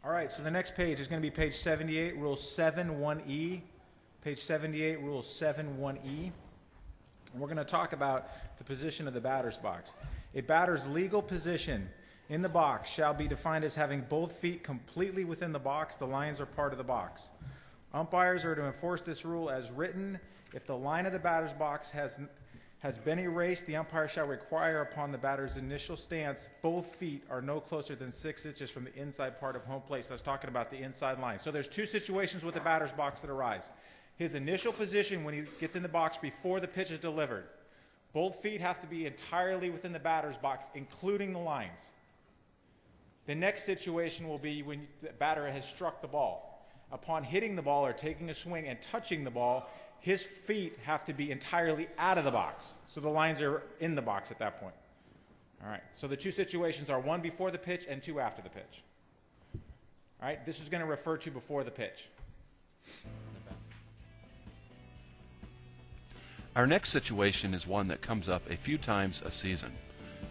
All right, so the next page is going to be page 78, Rule 7.1e. Page 78, Rule 7.1e. And we're going to talk about the position of the batter's box. A batter's legal position in the box shall be defined as having both feet completely within the box. The lines are part of the box. Umpires are to enforce this rule as written. If the line of the batter's box has been erased, the umpire shall require upon the batter's initial stance both feet are no closer than 6 inches from the inside part of home plate. So I was talking about the inside line. So there's two situations with the batter's box that arise. His initial position when he gets in the box before the pitch is delivered. Both feet have to be entirely within the batter's box, including the lines. The next situation will be when the batter has struck the ball. Upon hitting the ball or taking a swing and touching the ball, his feet have to be entirely out of the box. So the lines are in the box at that point. All right, so the two situations are one before the pitch and two after the pitch. All right, this is going to refer to before the pitch. Our next situation is one that comes up a few times a season.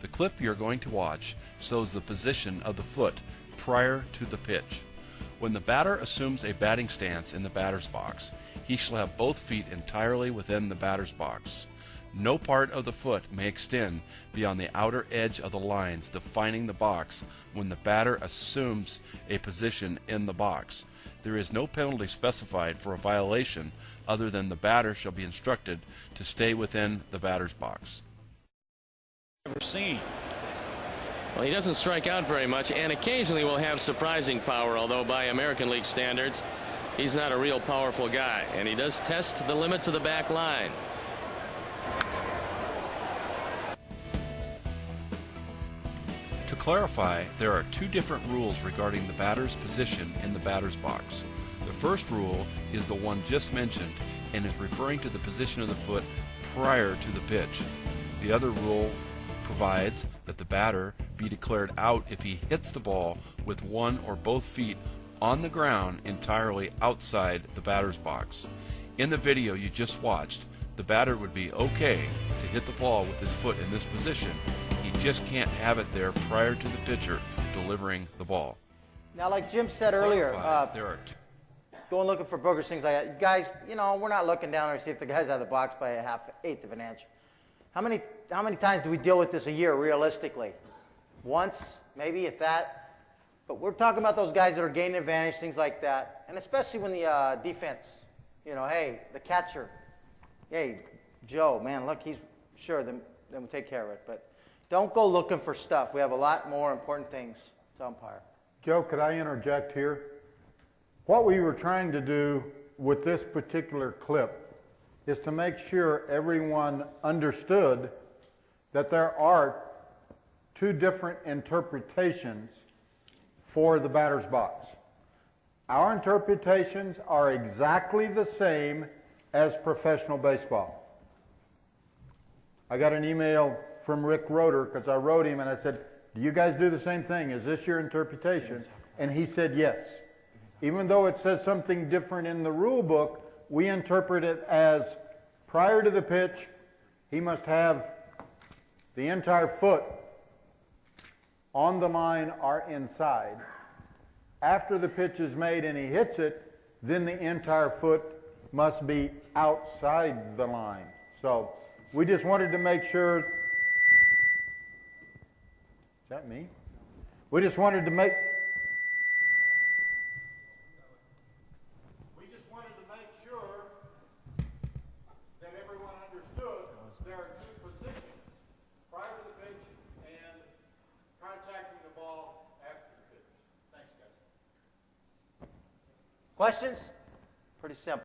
The clip you're going to watch shows the position of the foot prior to the pitch. When the batter assumes a batting stance in the batter's box, he shall have both feet entirely within the batter's box. No part of the foot may extend beyond the outer edge of the lines defining the box when the batter assumes a position in the box. There is no penalty specified for a violation other than the batter shall be instructed to stay within the batter's box. Ever seen. Well, he doesn't strike out very much, and occasionally will have surprising power, although by American League standards, he's not a real powerful guy, and he does test the limits of the back line. To clarify, there are two different rules regarding the batter's position in the batter's box. The first rule is the one just mentioned and is referring to the position of the foot prior to the pitch. The other rule provides that the batter be declared out if he hits the ball with one or both feet on the ground entirely outside the batter's box. In the video you just watched, the batter would be okay to hit the ball with his foot in this position. He just can't have it there prior to the pitcher delivering the ball. Now, like Jim said earlier, there are going looking for boogers, things like that. Guys, you know, we're not looking down there to see if the guy's out of the box by a eighth of an inch. How many times do we deal with this a year, realistically? Once, maybe, if that. But we're talking about those guys that are gaining advantage, things like that. And especially when the defense, you know, hey, the catcher, hey, Joe, man, look, he's sure, then we'll take care of it. But don't go looking for stuff. We have a lot more important things to umpire. Joe, could I interject here? What we were trying to do with this particular clip is to make sure everyone understood that there are two different interpretations for the batter's box. Our interpretations are exactly the same as professional baseball. I got an email from Rick Roeder because I wrote him and I said, do you guys do the same thing? Is this your interpretation? And he said yes. Even though it says something different in the rule book, we interpret it as prior to the pitch, he must have the entire foot on the line or inside. After the pitch is made and he hits it, then the entire foot must be outside the line. So we just wanted to make sure. Is that me? We just wanted to make. There are two positions, prior to the pitch and contacting the ball after the pitch. Thanks, guys. Questions? Pretty simple.